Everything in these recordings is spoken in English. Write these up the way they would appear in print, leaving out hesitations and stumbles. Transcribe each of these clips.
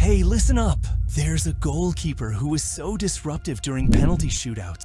Hey, listen up! There's a goalkeeper who was so disruptive during penalty shootouts.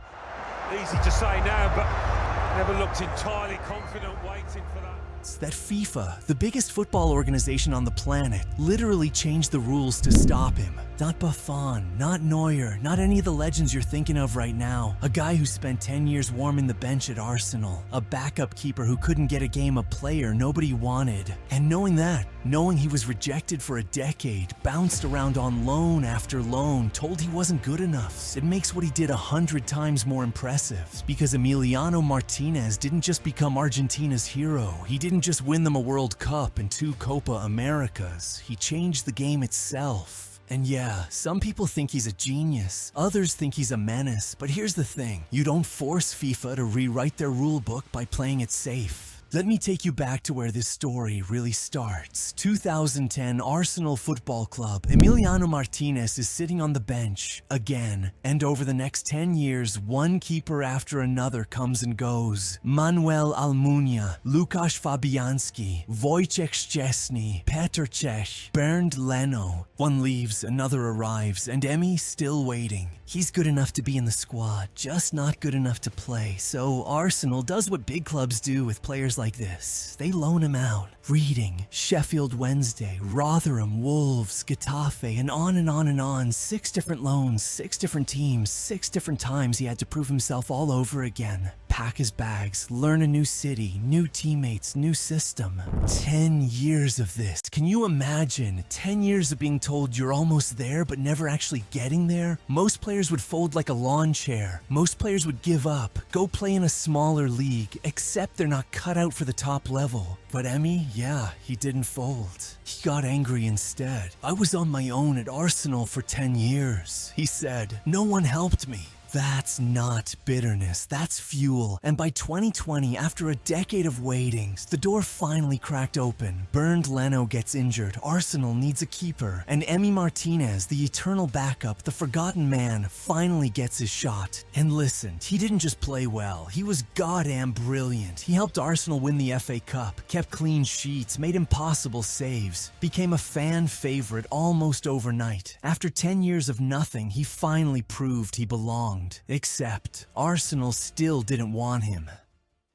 Easy to say now, but never looked entirely confident waiting for that. That FIFA, the biggest football organization on the planet, literally changed the rules to stop him. Not Buffon, not Neuer, not any of the legends you're thinking of right now. A guy who spent 10 years warming the bench at Arsenal. A backup keeper who couldn't get a game, a player nobody wanted. And knowing that, knowing he was rejected for a decade, bounced around on loan after loan, told he wasn't good enough, it makes what he did 100 times more impressive. Because Emiliano Martínez didn't just become Argentina's hero, he didn't just win them a World Cup and 2 Copa Americas, he changed the game itself. And yeah, some people think he's a genius, others think he's a menace, but here's the thing, you don't force FIFA to rewrite their rulebook by playing it safe. Let me take you back to where this story really starts. 2010 Arsenal Football Club. Emiliano Martínez is sitting on the bench again, and over the next 10 years, one keeper after another comes and goes. Manuel Almunia, Łukasz Fabianski, Wojciech Szczesny, Petr Cech, Bernd Leno. One leaves, another arrives, and Emi still waiting. He's good enough to be in the squad, just not good enough to play. So Arsenal does what big clubs do with players like this. They loan him out. Reading, Sheffield Wednesday, Rotherham, Wolves, Getafe, and on and on and on. 6 different loans, 6 different teams, 6 different times he had to prove himself all over again. Pack his bags, learn a new city, new teammates, new system. 10 years of this. Can you imagine? 10 years of being told you're almost there but never actually getting there? Most players would fold like a lawn chair. Most players would give up, go play in a smaller league, except they're not cut out for the top level. But Emi, yeah, he didn't fold. He got angry instead. I was on my own at Arsenal for 10 years. He said, no one helped me. That's not bitterness, that's fuel. And by 2020, after a decade of waiting, the door finally cracked open. Bernd Leno gets injured, Arsenal needs a keeper, and Emi Martínez, the eternal backup, the forgotten man, finally gets his shot. And listen, he didn't just play well, he was goddamn brilliant. He helped Arsenal win the FA Cup, kept clean sheets, made impossible saves, became a fan favorite almost overnight. After 10 years of nothing, he finally proved he belonged. Except, Arsenal still didn't want him.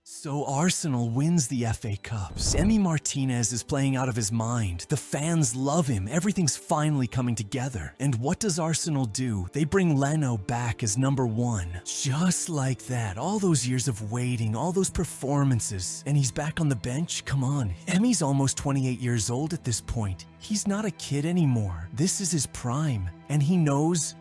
So Arsenal wins the FA Cup. Emi Martínez is playing out of his mind. The fans love him. Everything's finally coming together. And what does Arsenal do? They bring Leno back as number 1. Just like that. All those years of waiting, all those performances. And he's back on the bench? Come on. Emi's almost 28 years old at this point. He's not a kid anymore. This is his prime. And he knows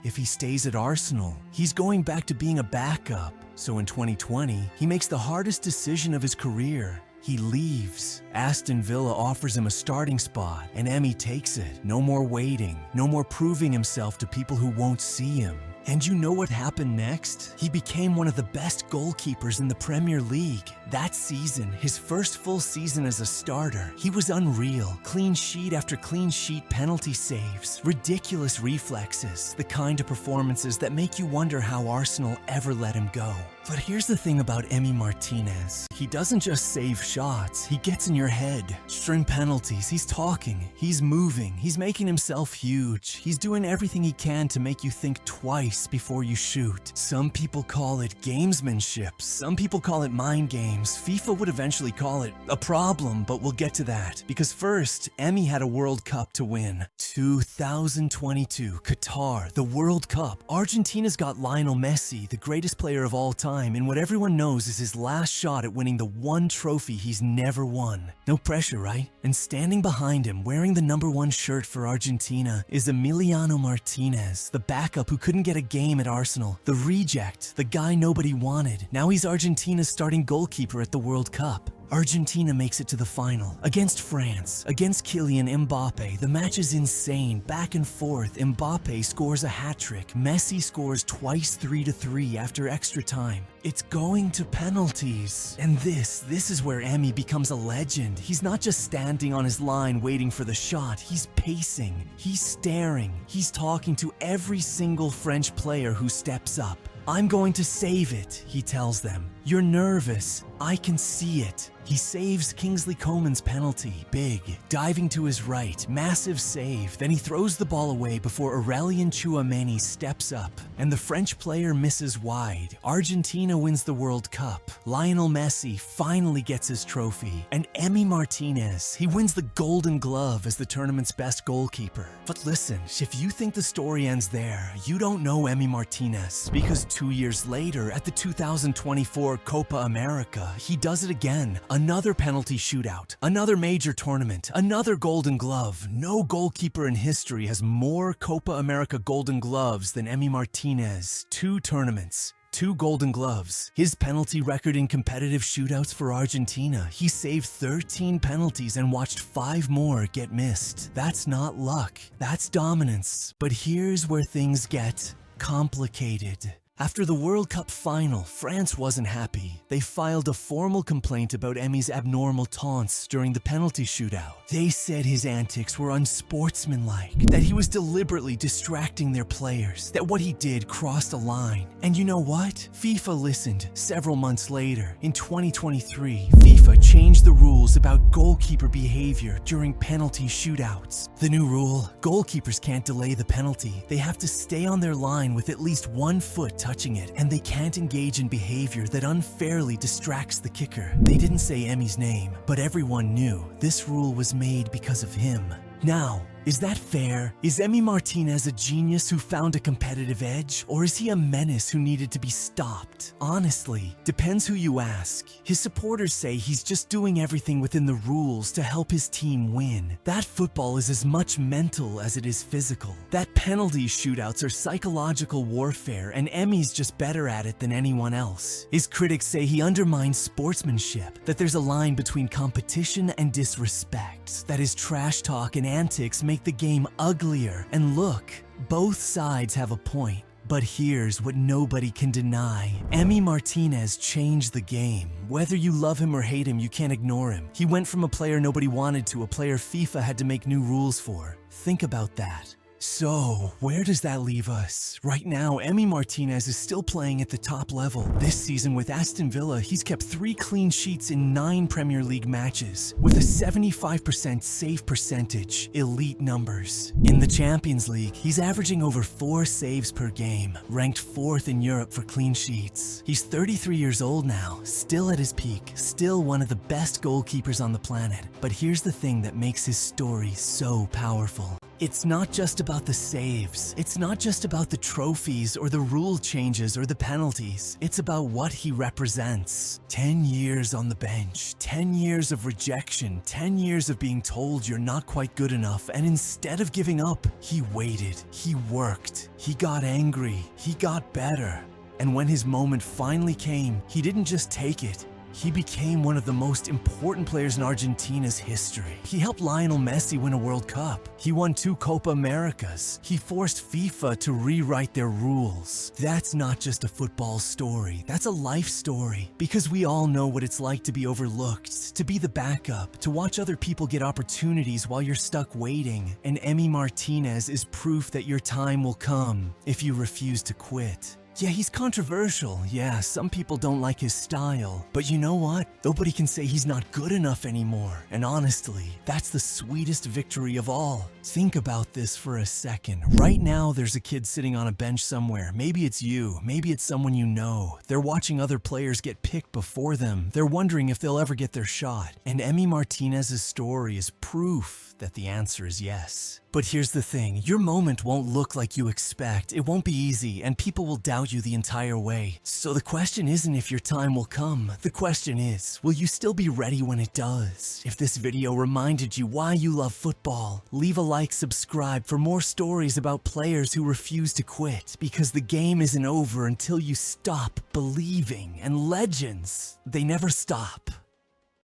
if he stays at Arsenal, he's going back to being a backup. So in 2020, he makes the hardest decision of his career. He leaves. Aston Villa offers him a starting spot, and Emi takes it. No more waiting, no more proving himself to people who won't see him. And you know what happened next? He became one of the best goalkeepers in the Premier League. That season, his first full season as a starter, he was unreal. Clean sheet after clean sheet penalty saves, ridiculous reflexes, the kind of performances that make you wonder how Arsenal ever let him go. But here's the thing about Emi Martínez. He doesn't just save shots, he gets in your head. String penalties, he's talking, he's moving, he's making himself huge. He's doing everything he can to make you think twice before you shoot. Some people call it gamesmanship, some people call it mind games. FIFA would eventually call it a problem, but we'll get to that. Because first, Emi had a World Cup to win. 2022, Qatar, the World Cup. Argentina's got Lionel Messi, the greatest player of all time, in what everyone knows is his last shot at winning the one trophy he's never won. No pressure, right? And standing behind him, wearing the number 1 shirt for Argentina, is Emiliano Martínez, the backup who couldn't get a game at Arsenal, the reject, the guy nobody wanted. Now he's Argentina's starting goalkeeper at the World Cup. Argentina makes it to the final. Against France, against Kylian Mbappe, the match is insane, back and forth. Mbappe scores a hat-trick. Messi scores twice 3-3 after extra time. It's going to penalties. And this is where Emi becomes a legend. He's not just standing on his line waiting for the shot, he's pacing, he's staring, he's talking to every single French player who steps up. I'm going to save it, he tells them. You're nervous. I can see it. He saves Kingsley Coman's penalty, big, diving to his right, massive save. Then he throws the ball away before Aurelien Tchouameni steps up, and the French player misses wide. Argentina wins the World Cup. Lionel Messi finally gets his trophy, and Emiliano Martínez, he wins the Golden Glove as the tournament's best goalkeeper. But listen, if you think the story ends there, you don't know Emiliano Martínez, because 2 years later, at the 2024 Copa America, he does it again. Another penalty shootout, another major tournament, another Golden Glove. No goalkeeper in history has more Copa America Golden Gloves than Emiliano Martínez. 2 tournaments, 2 Golden Gloves. His penalty record in competitive shootouts for Argentina. He saved 13 penalties and watched 5 more get missed. That's not luck, that's dominance. But here's where things get complicated. After the World Cup final, France wasn't happy. They filed a formal complaint about Emmy's abnormal taunts during the penalty shootout. They said his antics were unsportsmanlike, that he was deliberately distracting their players, that what he did crossed a line. And you know what? FIFA listened several months later. In 2023, FIFA changed the rules about goalkeeper behavior during penalty shootouts. The new rule: goalkeepers can't delay the penalty. They have to stay on their line with at least 1 foot touching it, and they can't engage in behavior that unfairly distracts the kicker. They didn't say Emmy's name, but everyone knew this rule was made because of him. Now, is that fair? Is Emiliano Martínez a genius who found a competitive edge, or is he a menace who needed to be stopped? Honestly, depends who you ask. His supporters say he's just doing everything within the rules to help his team win. That football is as much mental as it is physical. That penalty shootouts are psychological warfare, and Emmy's just better at it than anyone else. His critics say he undermines sportsmanship, that there's a line between competition and disrespect, that his trash talk and antics make the game uglier. And look, both sides have a point. But here's what nobody can deny. Emiliano Martínez changed the game. Whether you love him or hate him, you can't ignore him. He went from a player nobody wanted to a player FIFA had to make new rules for. Think about that. So, where does that leave us? Right now, Emiliano Martínez is still playing at the top level. This season with Aston Villa, he's kept 3 clean sheets in 9 Premier League matches, with a 75% save percentage, elite numbers. In the Champions League, he's averaging over 4 saves per game, ranked 4th in Europe for clean sheets. He's 33 years old now, still at his peak, still one of the best goalkeepers on the planet. But here's the thing that makes his story so powerful. It's not just about the saves. It's not just about the trophies or the rule changes or the penalties. It's about what he represents. 10 years on the bench, 10 years of rejection, 10 years of being told you're not quite good enough, and instead of giving up, he waited, he worked, he got angry, he got better. And when his moment finally came, he didn't just take it. He became one of the most important players in Argentina's history. He helped Lionel Messi win a World Cup. He won 2 Copa Americas. He forced FIFA to rewrite their rules. That's not just a football story. That's a life story. Because we all know what it's like to be overlooked, to be the backup, to watch other people get opportunities while you're stuck waiting. And Emiliano Martínez is proof that your time will come if you refuse to quit. Yeah, he's controversial. Yeah, some people don't like his style. But you know what? Nobody can say he's not good enough anymore. And honestly, that's the sweetest victory of all. Think about this for a second. Right now, there's a kid sitting on a bench somewhere. Maybe it's you. Maybe it's someone you know. They're watching other players get picked before them. They're wondering if they'll ever get their shot. And Emiliano Martínez's story is proof that the answer is yes. But here's the thing, your moment won't look like you expect. It won't be easy, and people will doubt you the entire way. So the question isn't if your time will come. The question is, will you still be ready when it does? If this video reminded you why you love football, leave a like, subscribe for more stories about players who refuse to quit, because the game isn't over until you stop believing, and legends, they never stop.